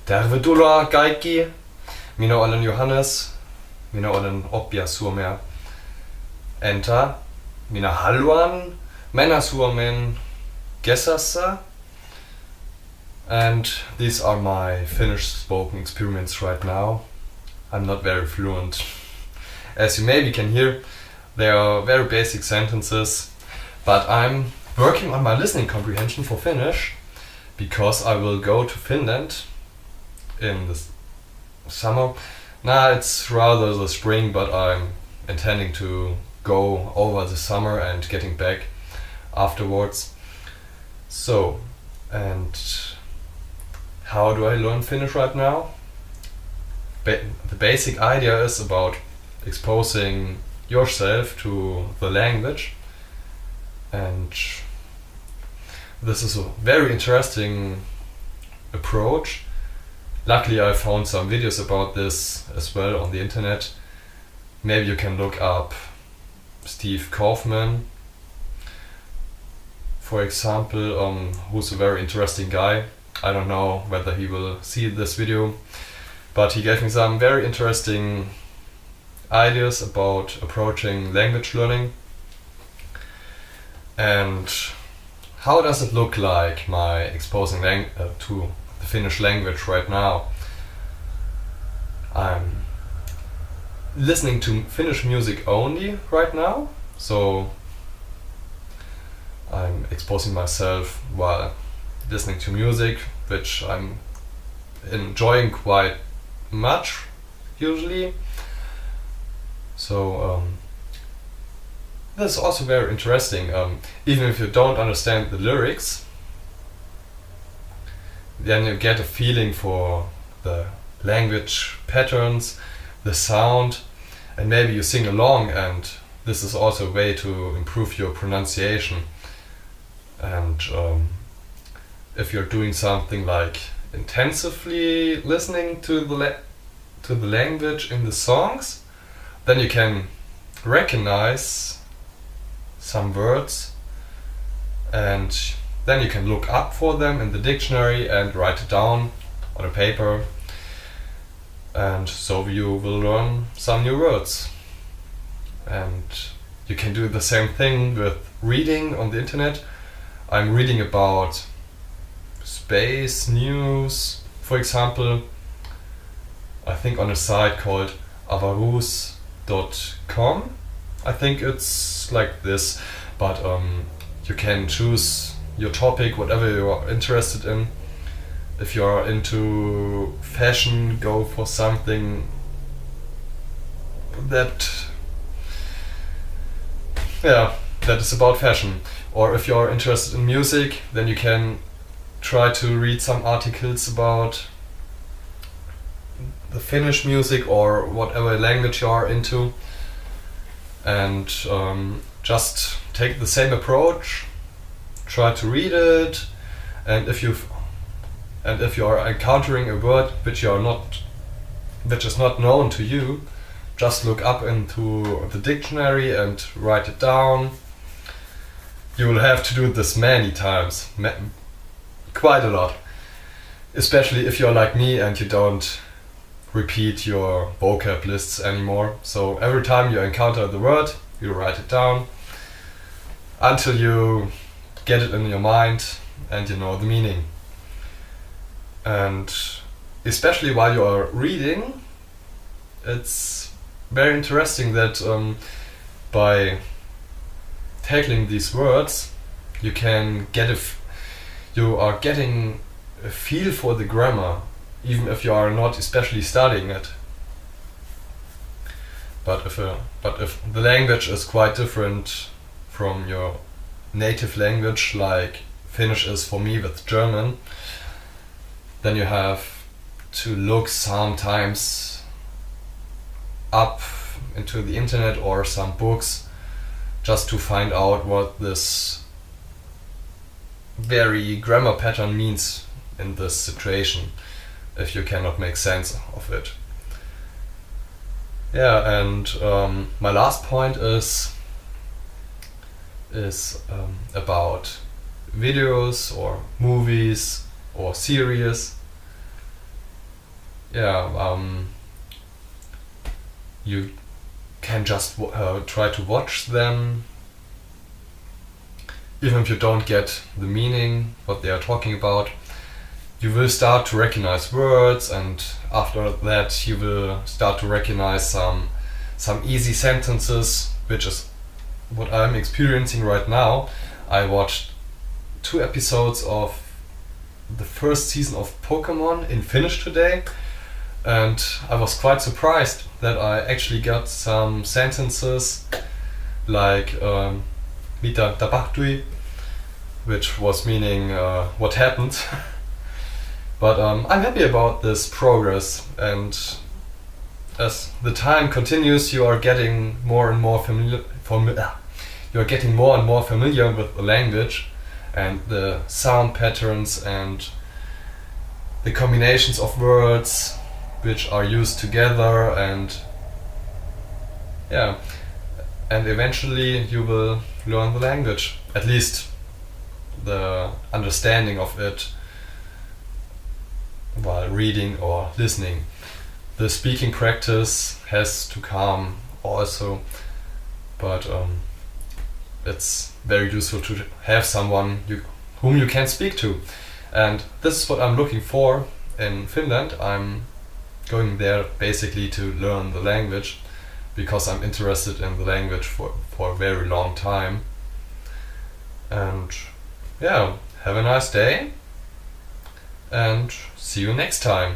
Tervetuloa kaikki. Minä olen Johannes. Minä olen oppija suomea. Entä minä haluan mennä Suomeen kesässä. And these are my Finnish spoken experiments right now. I'm not very fluent. As you maybe can hear, they are very basic sentences, but I'm working on my listening comprehension for Finnish because I will go to Finland in the summer. Nah, it's rather the spring, but I'm intending to go over the summer and getting back afterwards. So, and how do I learn Finnish right now? The basic idea is about exposing yourself to the language, and this is a very interesting approach. Luckily I found some videos about this as well on the internet. Maybe you can look up Steve Kaufman, for example, who's a very interesting guy. I don't know whether he will see this video, but he gave me some very interesting ideas about approaching language learning. And how does it look like my exposing to the Finnish language right now? I'm listening to Finnish music only right now, so I'm exposing myself while listening to music, which I'm enjoying quite much usually. So that's also very interesting. Even if you don't understand the lyrics, then you get a feeling for the language patterns, the sound, and maybe you sing along, and this is also a way to improve your pronunciation. And if you're doing something like intensively listening to the language in the songs, then you can recognize some words, and then you can look up for them in the dictionary and write it down on a paper, and so you will learn some new words. And you can do the same thing with reading on the internet. I'm reading about space news, for example, I think on a site called avarus.com. I think it's like this, but you can choose your topic, whatever you are interested in. If you are into fashion, go for something that is about fashion. Or if you are interested in music, then you can try to read some articles about the Finnish music or whatever language you are into, and just take the same approach, try to read it, and if you are encountering a word which is not known to you, just look up into the dictionary and write it down. You will have to do this many times, quite a lot, especially if you're like me and you don't repeat your vocab lists anymore. So every time you encounter the word, you write it down until you get it in your mind and you know the meaning. And especially while you are reading, it's very interesting that by tackling these words, you are getting a feel for the grammar, even if you are not especially studying it. But if the language is quite different from your native language, like Finnish is for me with German, then you have to look sometimes up into the internet or some books just to find out what this very grammar pattern means in this situation, if you cannot make sense of it. Yeah, and my last point is about videos or movies or series. Yeah, you can just try to watch them, even if you don't get the meaning, what they are talking about. You will start to recognize words, and after that you will start to recognize some easy sentences, which is what I'm experiencing right now. I watched 2 episodes of the first season of Pokemon in Finnish today, and I was quite surprised that I actually got some sentences like Mitä tapahtui, which was meaning what happened. But I'm happy about this progress, and as the time continues, you are getting more and more you're getting more and more familiar with the language and the sound patterns and the combinations of words which are used together, and yeah, and eventually you will learn the language, at least the understanding of it while reading or listening. The speaking practice has to come also, but it's very useful to have someone whom you can speak to, and this is what I'm looking for in Finland. I'm going there basically to learn the language because I'm interested in the language for a very long time. And yeah, have a nice day and see you next time.